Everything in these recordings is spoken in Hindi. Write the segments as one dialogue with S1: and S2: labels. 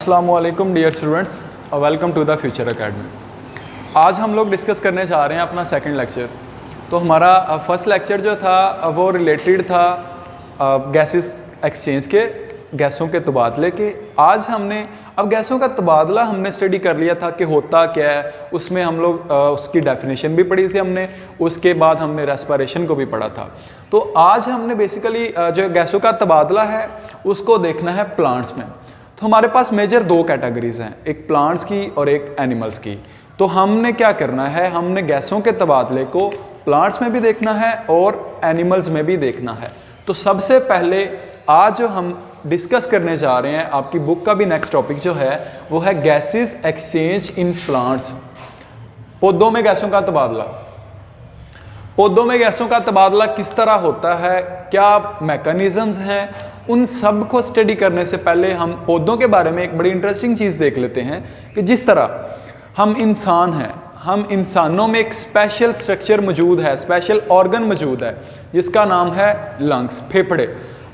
S1: अस्सलामुअलैकुम dear students, welcome to the Future Academy. आज हम लोग डिस्कस करने जा रहे हैं अपना सेकंड लेक्चर। तो हमारा फर्स्ट लेक्चर जो था वो रिलेटेड था गैसेस एक्सचेंज के, गैसों के तबादले के। आज हमने अब गैसों का तबादला हमने स्टडी कर लिया था कि होता क्या है, उसमें हम लोग उसकी डेफिनेशन भी पढ़ी थी हमने, उसके बाद हमने रेस्पिरेशन को भी पढ़ा था। तो आज हमने बेसिकली जो गैसों का तबादला है उसको देखना है प्लांट्स में। तो हमारे पास मेजर दो कैटेगरीज हैं, एक प्लांट्स की और एक एनिमल्स की। तो हमने क्या करना है, हमने गैसों के तबादले को प्लांट्स में भी देखना है और एनिमल्स में भी देखना है। तो सबसे पहले आज जो हम डिस्कस करने जा रहे हैं, आपकी बुक का भी नेक्स्ट टॉपिक जो है वो है गैसेस एक्सचेंज इन प्लांट्स। पौधों में गैसों का तबादला। पौधों में गैसों का तबादला किस तरह होता है, क्या मैकेनिज्म्स हैं, उन सब को स्टडी करने से पहले हम पौधों के बारे में एक बड़ी इंटरेस्टिंग चीज़ देख लेते हैं कि जिस तरह हम इंसान हैं, हम इंसानों में एक स्पेशल स्ट्रक्चर मौजूद है, स्पेशल ऑर्गन मौजूद है जिसका नाम है लंग्स, फेफड़े।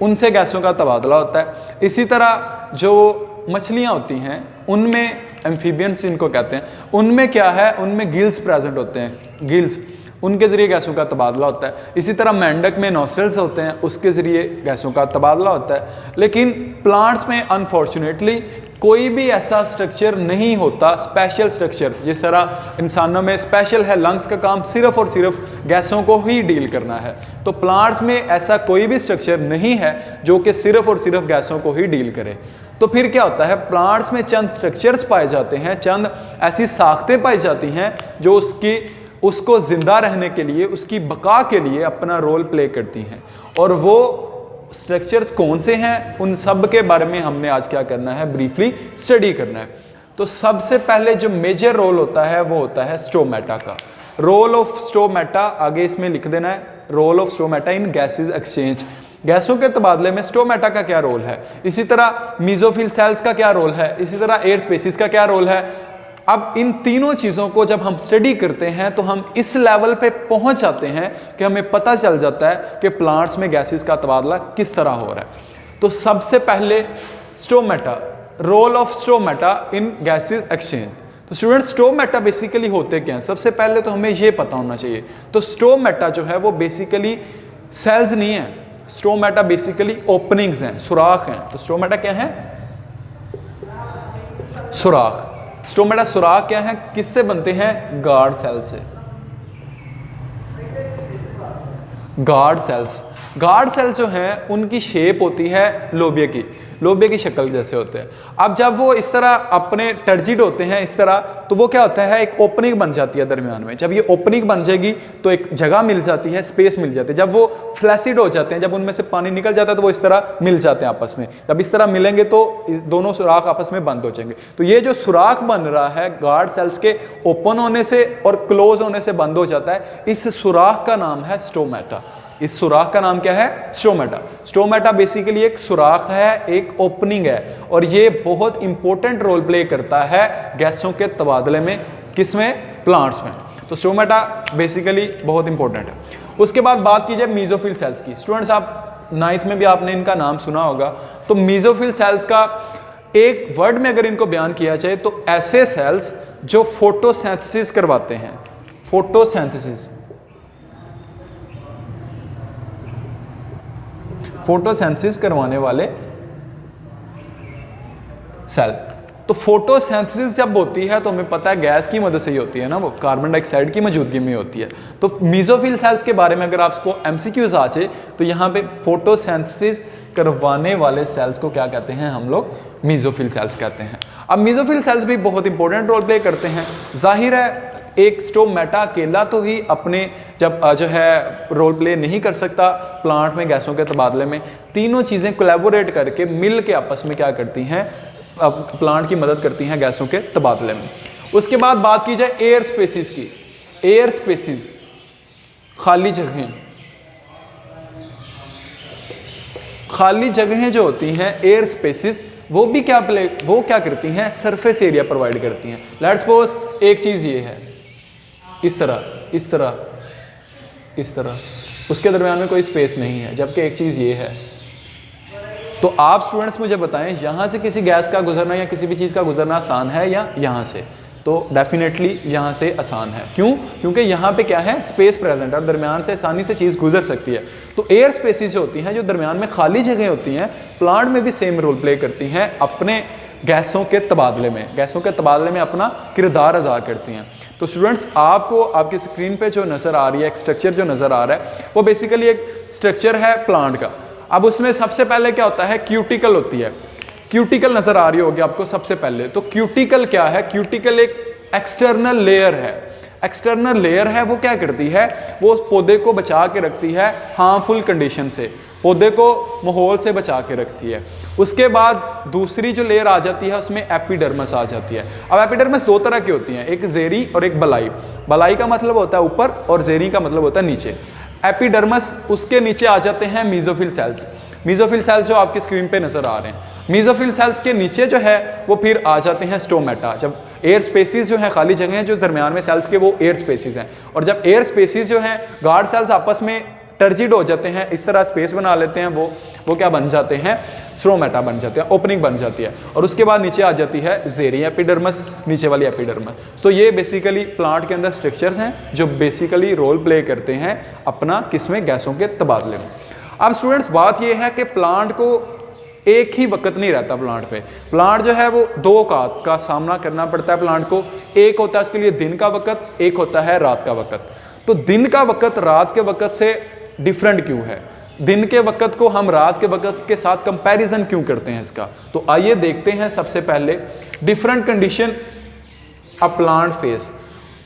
S1: उनसे गैसों का तबादला होता है। इसी तरह जो मछलियाँ होती हैं उनमें, एम्फीबियंस जिनको कहते हैं, उनमें क्या है, उनमें गिल्स प्रेजेंट होते हैं, गिल्स, उनके ज़रिए गैसों का तबादला होता है। इसी तरह मेंढक में नोस्ट्रल्स होते हैं, उसके ज़रिए गैसों का तबादला होता है। लेकिन प्लांट्स में अनफॉर्चुनेटली कोई भी ऐसा स्ट्रक्चर नहीं होता, स्पेशल स्ट्रक्चर। जिस तरह इंसानों में स्पेशल है, लंग्स का काम सिर्फ और सिर्फ गैसों को ही डील करना है, तो प्लांट्स में ऐसा कोई भी स्ट्रक्चर नहीं है जो कि सिर्फ और सिर्फ गैसों को ही डील करे। तो फिर क्या होता है, प्लांट्स में चंद स्ट्रक्चर्स पाए जाते हैं, चंद ऐसी साख्तें पाई जाती हैं जो उसको ज़िंदा रहने के लिए, उसकी बका के लिए अपना रोल प्ले करती हैं। और वो स्ट्रक्चर्स कौन से हैं, उन सब के बारे में हमने आज क्या करना है, ब्रीफली स्टडी करना है। तो सबसे पहले जो मेजर रोल होता है वो होता है स्टोमेटा का। रोल ऑफ स्टोमेटा आगे इसमें लिख देना है, role of stomata in gases exchange. गैसों के तबादले में स्टोमेटा का क्या रोल है, इसी तरह मीजोफिल सेल्स का क्या रोल है, इसी तरह एयर स्पेसिस का क्या रोल है। अब इन तीनों चीज़ों को जब हम स्टडी करते हैं तो हम इस लेवल पे पहुंच जाते हैं कि हमें पता चल जाता है कि प्लांट्स में गैसेस का तबादला किस तरह हो रहा है। तो सबसे पहले stomata, role of stomata in gases exchange. तो स्टूडेंट, स्टोमेटा बेसिकली होते क्या हैं, सबसे पहले तो हमें ये पता होना चाहिए। तो स्टोमेटा जो है वो बेसिकली सेल्स नहीं है, स्टोमेटा बेसिकली ओपनिंग्स हैं, सुराख हैं। तो स्टोमेटा क्या है, सुराख। स्टोमेटा सुराख क्या है, किससे बनते हैं, गार्ड सेल से। गार्ड सेल्स, गार्ड सेल्स जो हैं उनकी शेप होती है लोबिया की, लोबिया की शक्ल जैसे होते हैं। अब जब वो इस तरह अपने टर्जिड होते हैं इस तरह, तो वो क्या होता है, एक ओपनिंग बन जाती है दरमियान में। जब ये ओपनिंग बन जाएगी तो एक जगह मिल जाती है, स्पेस मिल जाती है। जब वो फ्लैसिड हो जाते हैं, जब उनमें से पानी निकल जाता है तो वो इस तरह मिल जाते हैं आपस में। जब इस तरह मिलेंगे तो दोनों सुराख आपस में बंद हो जाएंगे। तो ये जो सुराख बन रहा है गार्ड सेल्स के ओपन होने से और क्लोज होने से बंद हो जाता है, इस सुराख का नाम है स्टोमेटा। इस सुराख का नाम क्या है, स्टोमेटा। स्टोमेटा बेसिकली एक सुराख है, एक ओपनिंग है, और ये बहुत इंपॉर्टेंट रोल प्ले करता है गैसों के तबादले में। किसमें, प्लांट्स में। तो स्टोमेटा बेसिकली बहुत इंपॉर्टेंट है। उसके बाद बात की जाए मीजोफिल सेल्स की। स्टूडेंट्स, आप 9th में भी आपने इनका नाम सुना होगा। तो मीजोफिल सेल्स का एक वर्ड में अगर इनको बयान किया जाए तो ऐसे सेल्स जो फोटोसिंथेसिस करवाते हैं, फोटोसिंथेसिस, फोटोसिंथेसिस करवाने वाले सेल। तो फोटोसिंथेसिस जब होती है तो हमें पता है गैस की मदद से ही होती है ना, वो कार्बन डाइऑक्साइड की मौजूदगी में होती है। तो मीजोफिल सेल्स के बारे में अगर आपको एमसीक्यूज आ जाए तो यहाँ पे फोटोसिंथेसिस करवाने वाले सेल्स को क्या कहते हैं, हम लोग मीजोफिल सेल्स कहते हैं। अब मीजोफिल सेल्स भी बहुत इंपॉर्टेंट रोल प्ले करते हैं। जाहिर है एक स्टोमेटा अकेला तो ही अपने जब जो है रोल प्ले नहीं कर सकता प्लांट में गैसों के तबादले में, तीनों चीज़ें कोलैबोरेट करके मिल के आपस में क्या करती हैं, प्लांट की मदद करती हैं गैसों के तबादले में। उसके बाद बात की जाए एयर स्पेसिस की। एयर स्पेसिस, खाली जगहें, खाली जगहें जो होती हैं एयर स्पेसिस, वो क्या करती हैं, सरफेस एरिया प्रोवाइड करती हैं। लेट्स सपोज एक चीज़ ये है, इस तरह, इस तरह, इस तरह, उसके दरमियान में कोई स्पेस नहीं है, जबकि एक चीज़ ये है, तो आप स्टूडेंट्स मुझे बताएं, यहाँ से किसी गैस का गुजरना या किसी भी चीज़ का गुजरना आसान है या यहाँ से? तो डेफिनेटली यहाँ से आसान है। क्यों? क्योंकि यहाँ पे क्या है, स्पेस प्रेजेंट है और दरमियान से आसानी से चीज़ गुजर सकती है। तो एयर स्पेसिस जो होती हैं, जो दरमियान में खाली जगह होती हैं, प्लांट में भी सेम रोल प्ले करती हैं अपने गैसों के तबादले में, गैसों के तबादले में अपना किरदार अदा करती हैं। तो स्टूडेंट्स, आपको आपकी स्क्रीन पे जो नज़र आ रही है, एक स्ट्रक्चर जो नज़र आ रहा है, वो बेसिकली एक स्ट्रक्चर है प्लांट का। अब उसमें सबसे पहले क्या होता है, क्यूटिकल होती है। क्यूटिकल नज़र आ रही होगी आपको सबसे पहले। तो क्यूटिकल क्या है? क्यूटिकल एक एक्सटर्नल लेयर है। एक्सटर्नल लेयर है, वो क्या करती है, वो उस पौधे को बचा के रखती है हार्मफुल कंडीशन से, पौधे को माहौल से बचा के रखती है। उसके बाद दूसरी जो लेयर आ जाती है, उसमें एपिडर्मिस आ जाती है। अब एपिडर्मिस दो तरह की होती हैं, एक जेरी और एक बलाई। बलाई का मतलब होता है ऊपर और जेरी का मतलब होता है नीचे। एपिडर्मिस, उसके नीचे आ जाते हैं मीजोफिल सेल्स। मीजोफिल सेल्स जो आपकी स्क्रीन पे नजर आ रहे हैं, मीजोफिल सेल्स के नीचे जो है वो फिर आ जाते हैं स्टोमेटा। जब एयर स्पेसिस जो है, खाली जगह है जो दरमियान में सेल्स के, वो एयर स्पेसिस हैं। और जब एयर स्पेसिस जो हैं, गार्ड सेल्स आपस में टर्जिड हो जाते हैं, इस तरह स्पेस बना लेते हैं, वो क्या बन जाते हैं, स्ट्रोमेटा बन जाते हैं, ओपनिंग बन जाती है। और उसके बाद नीचे आ जाती है जेरी एपिडर्मिस, नीचे वाली एपिडर्मिस। तो ये बेसिकली प्लांट के अंदर स्ट्रक्चर्स हैं जो बेसिकली रोल प्ले करते हैं अपना किसमें, गैसों के तबादले में। अब स्टूडेंट्स, बात ये है कि प्लांट को एक ही वक्त नहीं रहता प्लांट पे। प्लांट जो है वो दो औकात का सामना करना पड़ता है प्लांट को। एक होता है उसके लिए दिन का वक्त, एक होता है रात का वक्त। तो दिन का वक्त रात के वक्त से डिफरेंट क्यों है? दिन के वक्त को हम रात के वक्त के साथ कंपैरिजन क्यों करते हैं इसका? तो आइए देखते हैं। सबसे पहले different condition a plant face,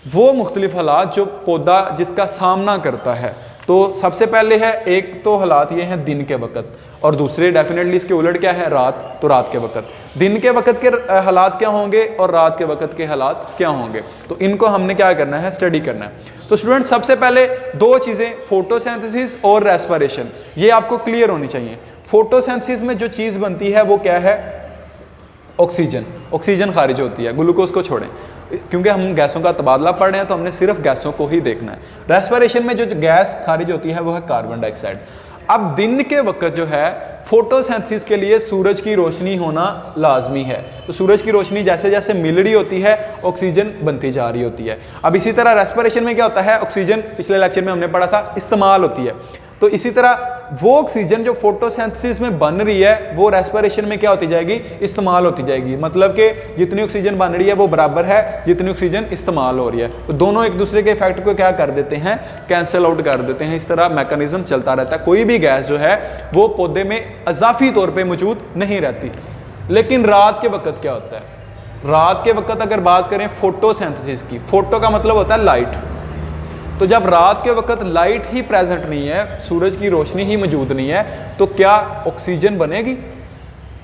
S1: वो मुख्तलिफ हालात जो पौधा जिसका सामना करता है। तो सबसे पहले है, एक तो हालात ये हैं दिन के वक्त, और दूसरे डेफिनेटली इसके उलट क्या है, रात। तो रात के वक्त, दिन के वक्त के हालात क्या होंगे और रात के वक्त के हालात क्या होंगे, तो इनको हमने क्या करना है, स्टडी करना है। तो स्टूडेंट, सबसे पहले दो चीज़ें, फोटोसिंथेसिस और रेस्पिरेशन, ये आपको क्लियर होनी चाहिए। फोटोसिंथेसिस में जो चीज़ बनती है वो क्या है, ऑक्सीजन। ऑक्सीजन खारिज होती है, ग्लूकोज को छोड़ें, क्योंकि हम गैसों का तबादला पढ़ रहे हैं तो हमने सिर्फ गैसों को ही देखना है। रेस्पिरेशन में जो गैस खारिज होती है वो है कार्बन डाइऑक्साइड। अब दिन के वक्त जो है, फोटोसिंथेसिस के लिए सूरज की रोशनी होना लाजमी है। तो सूरज की रोशनी जैसे जैसे मिल रही होती है, ऑक्सीजन बनती जा रही होती है। अब इसी तरह रेस्पिरेशन में क्या होता है, ऑक्सीजन पिछले लेक्चर में हमने पढ़ा था, इस्तेमाल होती है। तो इसी तरह वो ऑक्सीजन जो फोटोसिंथेसिस में बन रही है, वो रेस्पिरेशन में क्या होती जाएगी, इस्तेमाल होती जाएगी। मतलब कि जितनी ऑक्सीजन बन रही है वो बराबर है जितनी ऑक्सीजन इस्तेमाल हो रही है। तो दोनों एक दूसरे के इफेक्ट को क्या कर देते हैं, कैंसिल आउट कर देते हैं। इस तरह मैकेनिज्म चलता रहता है। कोई भी गैस जो है वो पौधे में अजाफी तौर पर मौजूद नहीं रहती। लेकिन रात के वक्त क्या होता है, रात के वक्त अगर बात करें फोटोसिंथेसिस की, फोटो का मतलब होता है लाइट। तो जब रात के वक्त लाइट ही प्रेजेंट नहीं है, सूरज की रोशनी ही मौजूद नहीं है, तो क्या ऑक्सीजन बनेगी?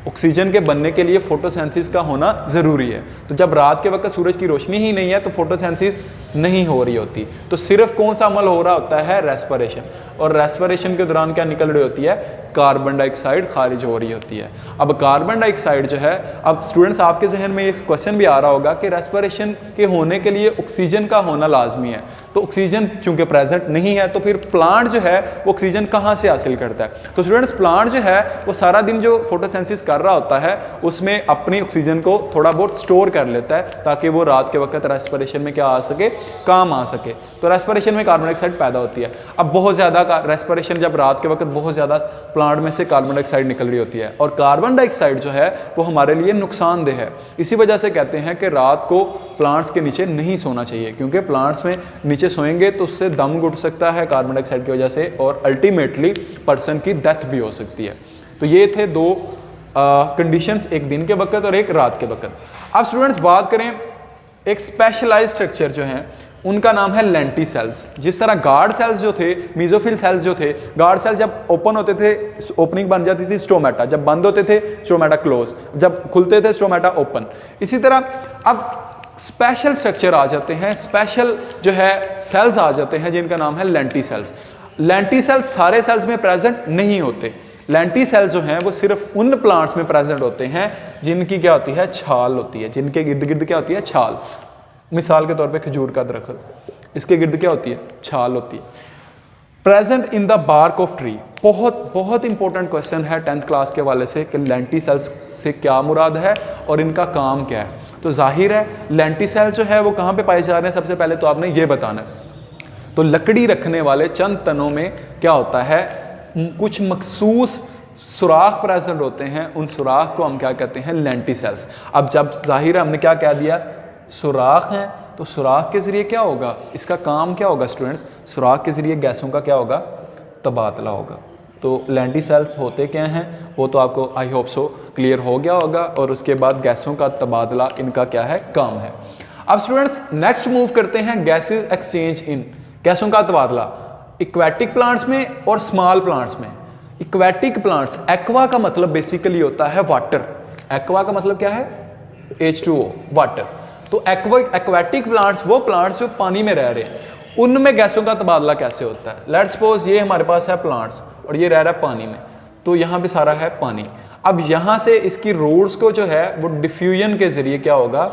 S1: ऑक्सीजन के बनने के लिए फोटोसिंथेसिस का होना ज़रूरी है। तो जब रात के वक्त सूरज की रोशनी ही नहीं है तो फोटोसिंथेसिस नहीं हो रही होती। तो सिर्फ कौन सा अमल हो रहा होता है, रेस्पिरेशन। और रेस्पिरेशन के दौरान क्या निकल रही होती है, कार्बन डाइऑक्साइड खारिज हो रही होती है। अब कार्बन डाइऑक्साइड जो है, अब स्टूडेंट्स आपके जहन में एक क्वेश्चन भी आ रहा होगा कि रेस्पिरेशन के होने के लिए ऑक्सीजन का होना लाजमी है। तो ऑक्सीजन चूंकि प्रेजेंट नहीं है, तो फिर प्लांट जो है वो ऑक्सीजन कहाँ से हासिल करता है? तो स्टूडेंट्स, प्लांट जो है वो सारा दिन जो फोटोसिंथेसिस कर रहा होता है उसमें अपनी ऑक्सीजन को थोड़ा बहुत स्टोर कर लेता है, ताकि वो रात के वक्त रेस्पिरेशन में क्या आ सके, काम आ सके। तो रेस्पिरेशन में कार्बन डाइऑक्साइड पैदा होती है। अब बहुत ज़्यादा रेस्पिरेशन, जब रात के वक्त बहुत ज़्यादा प्लांट में से कार्बन डाइऑक्साइड निकल रही होती है, और कार्बन डाइऑक्साइड जो है वो हमारे लिए नुकसानदेह है। इसी वजह से कहते हैं कि रात को प्लांट्स के नीचे नहीं सोना चाहिए, क्योंकि प्लांट्स में नीचे सोएंगे तो उससे दम घुट सकता है कार्बन डाइऑक्साइड की वजह से, और अल्टीमेटली पर्सन की डेथ भी हो सकती है। तो ये थे दो कंडीशंस, एक दिन के वक्त और एक रात के वक्त। अब स्टूडेंट्स, बात करें एक स्पेशलाइज्ड स्ट्रक्चर जो है, उनका नाम है लेंटी सेल्स। जिस तरह गार्ड सेल्स जो थे, मीजोफिल सेल्स जो थे, गार्ड सेल जब ओपन होते थे ओपनिंग बन जाती थी स्टोमेटा, जब बंद होते थे स्टोमेटा क्लोज, जब खुलते थे स्टोमेटा ओपन। इसी तरह अब स्पेशल स्ट्रक्चर आ जाते हैं, स्पेशल जो है सेल्स आ जाते हैं जिनका नाम है लेंटी सेल्स। लेंटी सेल्स सारे सेल्स में प्रेजेंट नहीं होते। लेंटी सेल्स जो हैं वो सिर्फ उन प्लांट्स में प्रेजेंट होते हैं जिनकी क्या होती है, छाल होती है, जिनके गिर्द गिर्द क्या होती है, छाल। मिसाल के तौर पे खजूर का दरख्त, इसके गिर्द क्या होती है, छाल होती है। Present in the bark of tree, बहुत बहुत इंपॉर्टेंट क्वेश्चन है 10th क्लास के वाले से कि लेंटिसेल्स से क्या मुराद है और इनका काम क्या है। तो जाहिर है लेंटिसेल्स जो है वो कहाँ पे पाए जा रहे हैं, सबसे पहले तो आपने ये बताना है। तो लकड़ी रखने वाले चंद तनों में क्या होता है, कुछ मखसूस सुराख प्रेजेंट होते हैं, उन सुराख को हम क्या कहते हैं, लेंटिसेल्स। अब जब जाहिर है हमने क्या कह दिया, सुराख हैं, तो सुराख के ज़रिए क्या होगा, इसका काम क्या होगा स्टूडेंट्स, सुराख के ज़रिए गैसों का क्या होगा, तबादला होगा। तो लेंटिसेल्स होते क्या हैं वो तो आपको आई होप सो क्लियर हो गया होगा। और उसके बाद गैसों का तबादला इनका क्या है, काम है। अब स्टूडेंट्स नेक्स्ट मूव करते हैं गैसेज एक्सचेंज इन, गैसों का तबादला इक्वेटिक प्लांट्स में और स्मॉल प्लांट्स में। इक्वेटिक प्लांट्स, एक्वा का मतलब बेसिकली होता है वाटर, एक्वा का मतलब क्या है, H2O वाटर। तो एक्वेटिक प्लांट्स वो प्लांट्स जो पानी में रह रहे हैं, उनमें गैसों का तबादला कैसे होता है। लेट्स सपोज ये हमारे पास है प्लांट्स और ये रह रहा है पानी में, तो यहाँ पे सारा है पानी। अब यहाँ से इसकी रूट्स को जो है वो डिफ्यूजन के जरिए क्या होगा,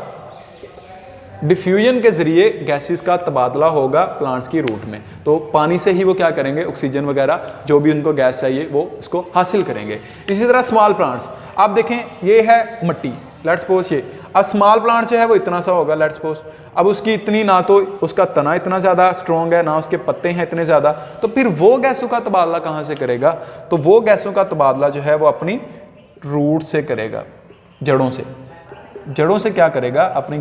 S1: डिफ्यूजन के जरिए गैसेस का तबादला होगा प्लांट्स की रूट में। तो पानी से ही वो क्या करेंगे, ऑक्सीजन वगैरह जो भी उनको गैस चाहिए वो उसको हासिल करेंगे। इसी तरह स्मॉल प्लांट्स, आप देखें ये है मिट्टी, लेट्स सपोज ये, अब स्मॉल प्लांट जो है वो इतना सा होगा लेट्स सपोज, अब उसकी इतनी ना तो उसका तना इतना ज़्यादा स्ट्रॉन्ग है ना उसके पत्ते हैं इतने ज़्यादा, तो फिर वो गैसों का तबादला कहाँ से करेगा, तो वो गैसों का तबादला जो है वो अपनी रूट से करेगा, जड़ों से। जड़ों से क्या करेगा, अपनी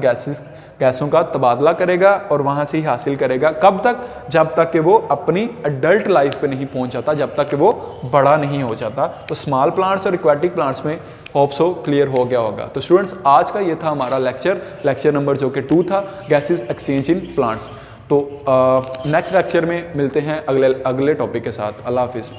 S1: गैसों का तबादला करेगा और वहाँ से ही हासिल करेगा। कब तक, जब तक कि वो अपनी अडल्ट लाइफ पे नहीं पहुँच जाता, जब तक कि वो बड़ा नहीं हो जाता। तो स्मॉल प्लांट्स और एक्वेटिक प्लांट्स में होप सो क्लियर हो गया होगा। तो स्टूडेंट्स आज का ये था हमारा लेक्चर नंबर जो कि 2 था, गैसेस एक्सचेंज इन प्लांट्स। तो नेक्स्ट लेक्चर में मिलते हैं अगले टॉपिक के साथ। अल्लाह हाफिज़।